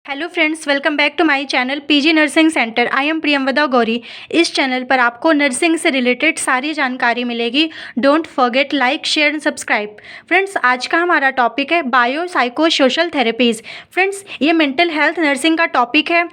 Hello friends, welcome back to my channel PG nursing centre. I am Priyamvada Gauri. इस चैनल पर आपको नर्सिंग से रिलेटेड सारी जानकारी मिलेगी। Don't forget like, share and subscribe. Friends, आज का हमारा टॉपिक है bio psycho social therapies. Friends, ये मेंटल हेल्थ नर्सिंग का टॉपिक है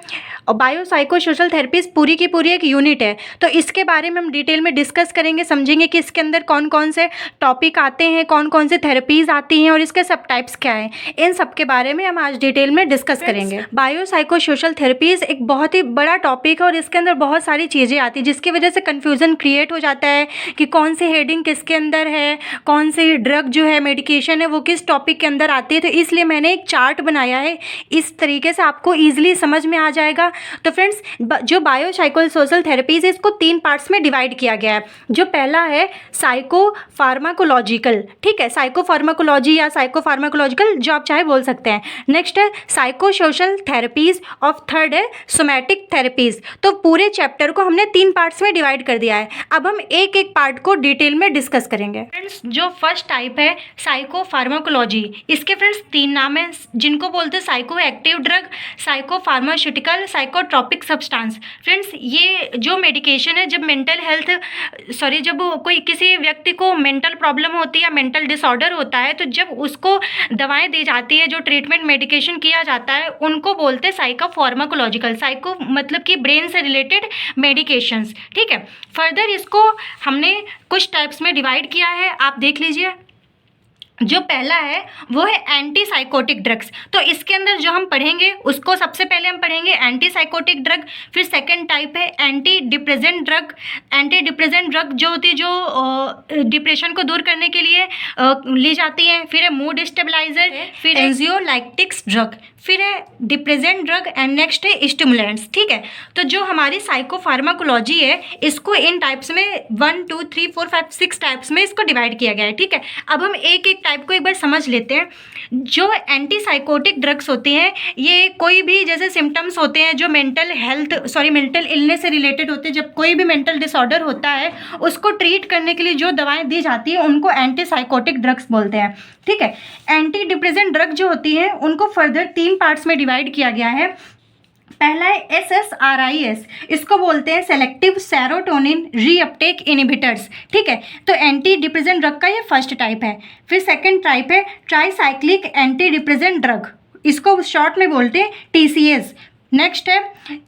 और बायो साइको सोशल थेरेपीज़ पूरी की पूरी एक यूनिट है। तो इसके बारे में हम डिटेल में डिस्कस करेंगे, समझेंगे कि इसके अंदर कौन कौन से टॉपिक आते हैं, कौन कौन से थेरेपीज़ आती हैं और इसके सब टाइप्स क्या हैं। इन सब के बारे में हम आज डिटेल में डिस्कस करेंगे। बायो साइको सोशल थेरेपीज़ एक बहुत ही बड़ा टॉपिक है और इसके अंदर बहुत सारी चीज़ें आती हैं जिसकी वजह से कन्फ्यूज़न क्रिएट हो जाता है कि कौन सी हेडिंग किसके अंदर है, कौन सी ड्रग जो है, मेडिकेशन है, वो किस टॉपिक के अंदर आती है। तो इसलिए मैंने एक चार्ट बनाया है, इस तरीके से आपको ईजिली समझ में आ जाएगा। तो फ्रेंड्स, जो बायो साइको सोशल थेरेपीज़ है इसको 3 पार्ट्स में डिवाइड किया गया है। जो पहला है साइको फार्माकोलॉजिकल, ठीक है, साइको फार्माकोलॉजी या साइको फार्माकोलॉजिकल जो आप चाहे बोल सकते हैं। नेक्स्ट है साइको सोशल थेरेपीज़ और थर्ड है सोमैटिक थेरेपीज़। तो पूरे चैप्टर को हमने 3 पार्ट्स में डिवाइड कर दिया है। अब हम एक एक पार्ट को डिटेल में डिस्कस करेंगे। फ्रेंड्स, जो फर्स्ट टाइप है साइको फार्माकोलॉजी, इसके फ्रेंड्स 3 नाम हैं जिनको बोलते हैं psycho active drug, psycho pharmaceutical, psychotropic substance. Friends, ये जो मेडिकेशन है, जब जब कोई किसी व्यक्ति को मेंटल प्रॉब्लम होती है या मेंटल डिसऑर्डर होता है, तो जब उसको दवाएं दी जाती है, जो ट्रीटमेंट मेडिकेशन किया जाता है, उनको बोलते हैं साइको फार्माकोलॉजिकल। साइको मतलब कि ब्रेन से रिलेटेड मेडिकेशंस, ठीक है। फर्दर इसको हमने कुछ टाइप्स में डिवाइड किया है, आप देख लीजिए। जो पहला है वो है एंटी साइकोटिक ड्रग्स। तो इसके अंदर जो हम पढ़ेंगे उसको सबसे पहले हम पढ़ेंगे एंटी साइकोटिक ड्रग। फिर सेकंड टाइप है anti depressant drug. Anti depressant drug जो होती है जो डिप्रेशन को दूर करने के लिए ली जाती हैं। फिर है मूड स्टेबलाइजर, फिर एंजियोलाइटिक्स ड्रग, फिर है डिप्रेसेंट ड्रग एंड नेक्स्ट है स्टिमुलेंट्स, ठीक है। तो जो हमारी साइको फार्माकोलॉजी है इसको इन टाइप्स में 1 2 3 4 5 6 टाइप्स में इसको डिवाइड किया गया है, ठीक है। अब हम एक एक टाइप को एक बार समझ लेते हैं। जो एंटी साइकोटिक ड्रग्स होती हैं, ये कोई भी जैसे सिम्टम्स होते हैं जो मेंटल इलनेस से रिलेटेड होते हैं, जब कोई भी मेंटल डिसऑर्डर होता है उसको ट्रीट करने के लिए जो दवाएं दी जाती है उनको एंटी साइकोटिक ड्रग्स बोलते हैं, ठीक है। एंटी डिप्रेसेंट ड्रग जो होती हैं उनको फर्दर 3 पार्ट्स में डिवाइड किया गया है। पहला है SSRIs, इसको बोलते हैं सेलेक्टिव सेरोटोनिन रीअपटेक इनहिबिटर्स, ठीक है। तो एंटी डिप्रेसेंट ड्रग का ये फर्स्ट टाइप है। फिर सेकंड टाइप है ट्राईसाइक्लिक एंटी डिप्रेसेंट ड्रग, इसको शॉर्ट में बोलते हैं TCS। नेक्स्ट है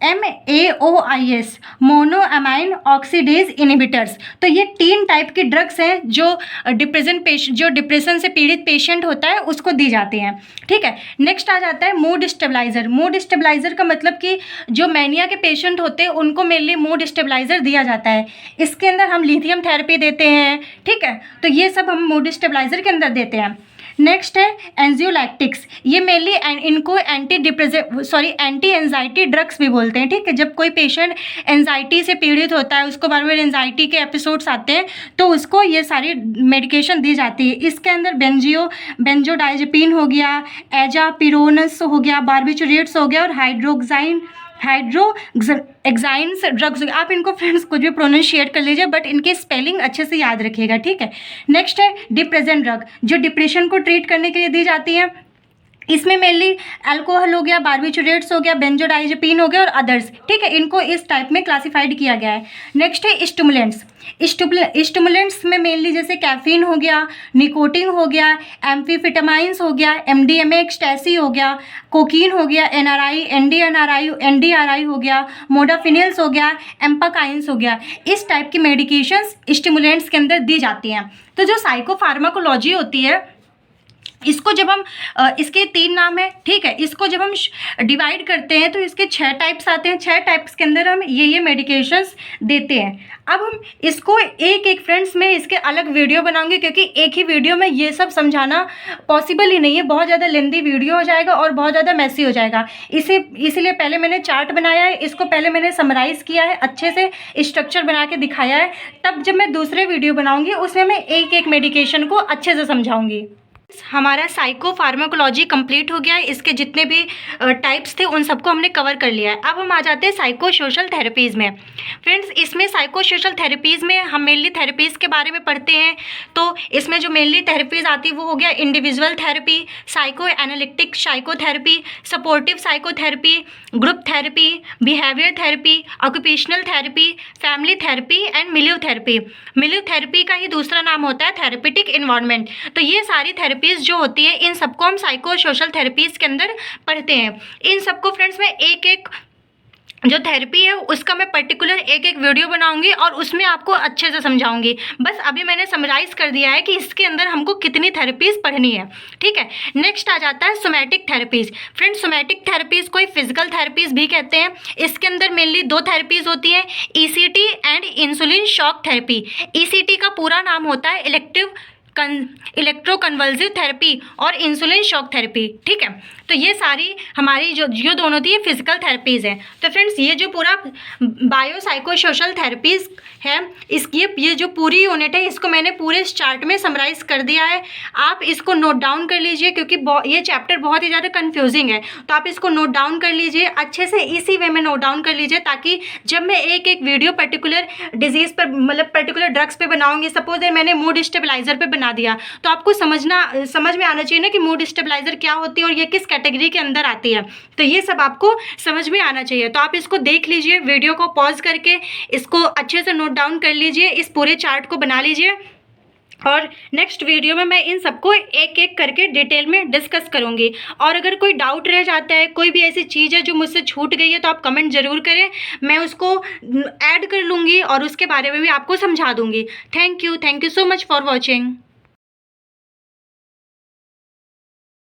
MAOIs मोनोअमाइन ऑक्सीडेज इनहिबिटर्स। तो ये 3 टाइप के ड्रग्स हैं जो डिप्रेशन से पीड़ित पेशेंट होता है उसको दी जाती हैं, ठीक है। नेक्स्ट आ जाता है मूड स्टेबलाइजर। मूड स्टेबलाइजर का मतलब कि जो मैनिया के पेशेंट होते हैं उनको मेनली मूड स्टेबलाइजर दिया जाता है। इसके अंदर हम लिथियम थेरेपी देते हैं, ठीक है। तो ये सब हम मूड स्टेबलाइजर के अंदर देते हैं। नेक्स्ट है एंजियोलैक्टिक्स, ये मेनली इनको एंटी एंजाइटी ड्रग्स भी बोलते हैं, ठीक है। जब कोई पेशेंट एंजाइटी से पीड़ित होता है, उसको बार बार एंजाइटी के एपिसोड्स आते हैं, तो उसको ये सारी मेडिकेशन दी जाती है। इसके अंदर बेंजोडाइजेपिन हो गया, एजापिरोनस हो गया, बार्बिचुरेट्स हो गया और हाइड्रोक्साइन्स ड्रग्स। आप इनको फ्रेंड्स कुछ भी प्रोनाउंशिएट कर लीजिए, बट इनके स्पेलिंग अच्छे से याद रखिएगा, ठीक है। नेक्स्ट है डिप्रेसेंट ड्रग, जो डिप्रेशन को ट्रीट करने के लिए दी जाती है। इसमें मेनली अल्कोहल हो गया, बार्बिचुरेट्स हो गया, बेंजोडाइजेपिन हो गया और अदर्स, ठीक है। इनको इस टाइप में क्लासिफाइड किया गया है। नेक्स्ट है स्टिमुलेंट्स। स्टिमुलेंट्स में मेनली जैसे कैफीन हो गया, निकोटिन हो गया, एम्फीफेटामाइंस हो गया, MDMA एक्सटेसी हो गया, कोकीन हो गया, NDRI हो गया, मोडाफिनिल्स हो गया, एम्पाकाइंस हो गया। इस टाइप की मेडिकेशंस स्टिमुलेंट्स के अंदर दी जाती हैं। तो जो साइको फार्माकोलॉजी होती है इसको जब हम इसके 3 नाम है, ठीक है। इसको जब हम डिवाइड करते हैं तो इसके 6 टाइप्स आते हैं। 6 टाइप्स के अंदर हम ये मेडिकेशंस देते हैं। अब हम इसको एक एक फ्रेंड्स में इसके अलग वीडियो बनाऊंगी, क्योंकि एक ही वीडियो में ये सब समझाना पॉसिबल ही नहीं है, बहुत ज़्यादा लेंदी वीडियो हो जाएगा और बहुत ज़्यादा मैसी हो जाएगा। इसीलिए पहले मैंने चार्ट बनाया है, इसको पहले मैंने समराइज़ किया है, अच्छे से स्ट्रक्चर बना के दिखाया है। तब जब मैं दूसरे वीडियो बनाऊँगी उसमें मैं एक एक मेडिकेशन को अच्छे से समझाऊँगी। हमारा साइको फार्माकोलॉजी कंप्लीट हो गया है। इसके जितने भी टाइप्स थे उन सबको हमने कवर कर लिया है। अब हम आ जाते हैं साइको सोशल थेरेपीज़ में। फ्रेंड्स, इसमें साइको सोशल थेरेपीज़ में हम मेनली थेरेपीज़ के बारे में पढ़ते हैं। तो इसमें जो मेनली थेरेपीज़ आती है वो हो गया individual therapy, psycho analytic psychotherapy, supportive psychotherapy, group therapy, behaviour therapy, occupational therapy, family therapy and मिलियो थेरेपी। मिलियो थेरेपी का ही दूसरा नाम होता है थेरेपेटिक इन्वायरमेंट। तो ये सारी थेरेपीज़ जो होती है इन सबको हम साइको सोशल थेरेपीज़ के अंदर पढ़ते हैं। इन सबको फ्रेंड्स मैं एक एक जो थेरेपी है उसका मैं पर्टिकुलर एक एक वीडियो बनाऊंगी और उसमें आपको अच्छे से समझाऊंगी। बस अभी मैंने समराइज़ कर दिया है कि इसके अंदर हमको कितनी थेरेपीज़ पढ़नी है। ठीक है, नेक्स्ट आ जाता है somatic therapies. Friends, somatic therapies कोई फिजिकल थेरेपीज़ भी कहते हैं। इसके अंदर मेनली दो थेरेपीज़ होती हैं, ECT and insulin shock therapy. ECT का पूरा नाम होता है इलेक्ट्रोकन्वल्सिव थेरेपी और इंसुलिन शॉक थेरेपी। ठीक है, तो ये सारी हमारी जो दोनों थी ये फिजिकल थेरेपीज़ हैं। तो फ्रेंड्स, ये जो पूरा बायो साइको सोशल थेरेपीज़ है, इसकी ये जो पूरी यूनिट है इसको मैंने पूरे इस चार्ट में समराइज़ कर दिया है। आप इसको नोट डाउन कर लीजिए क्योंकि ये चैप्टर बहुत ही ज़्यादा कन्फ्यूजिंग है। तो आप इसको नोट डाउन कर लीजिए, अच्छे से इसी वे में नोट डाउन कर लीजिए ताकि जब मैं एक एक वीडियो पर्टिकुलर डिजीज़ पर मतलब पर्टिकुलर ड्रग्स पे बनाऊंगी, सपोज मैंने मूड स्टेबलाइजर पे बना दिया, तो आपको समझ में आना चाहिए ना कि मूड स्टेबलाइजर क्या होती है और ये किस कैटेगरी के अंदर आती है। तो ये सब आपको समझ में आना चाहिए। तो आप इसको देख लीजिए, वीडियो को पॉज करके इसको अच्छे से नोट डाउन कर लीजिए, इस पूरे चार्ट को बना लीजिए और नेक्स्ट वीडियो में मैं इन सबको एक एक करके डिटेल में डिस्कस करूंगी। और अगर कोई डाउट रह जाता है, कोई भी ऐसी चीज़ है जो मुझसे छूट गई है, तो आप कमेंट ज़रूर करें, मैं उसको ऐड कर लूँगी और उसके बारे में भी आपको समझा दूँगी। Thank you so much for watching.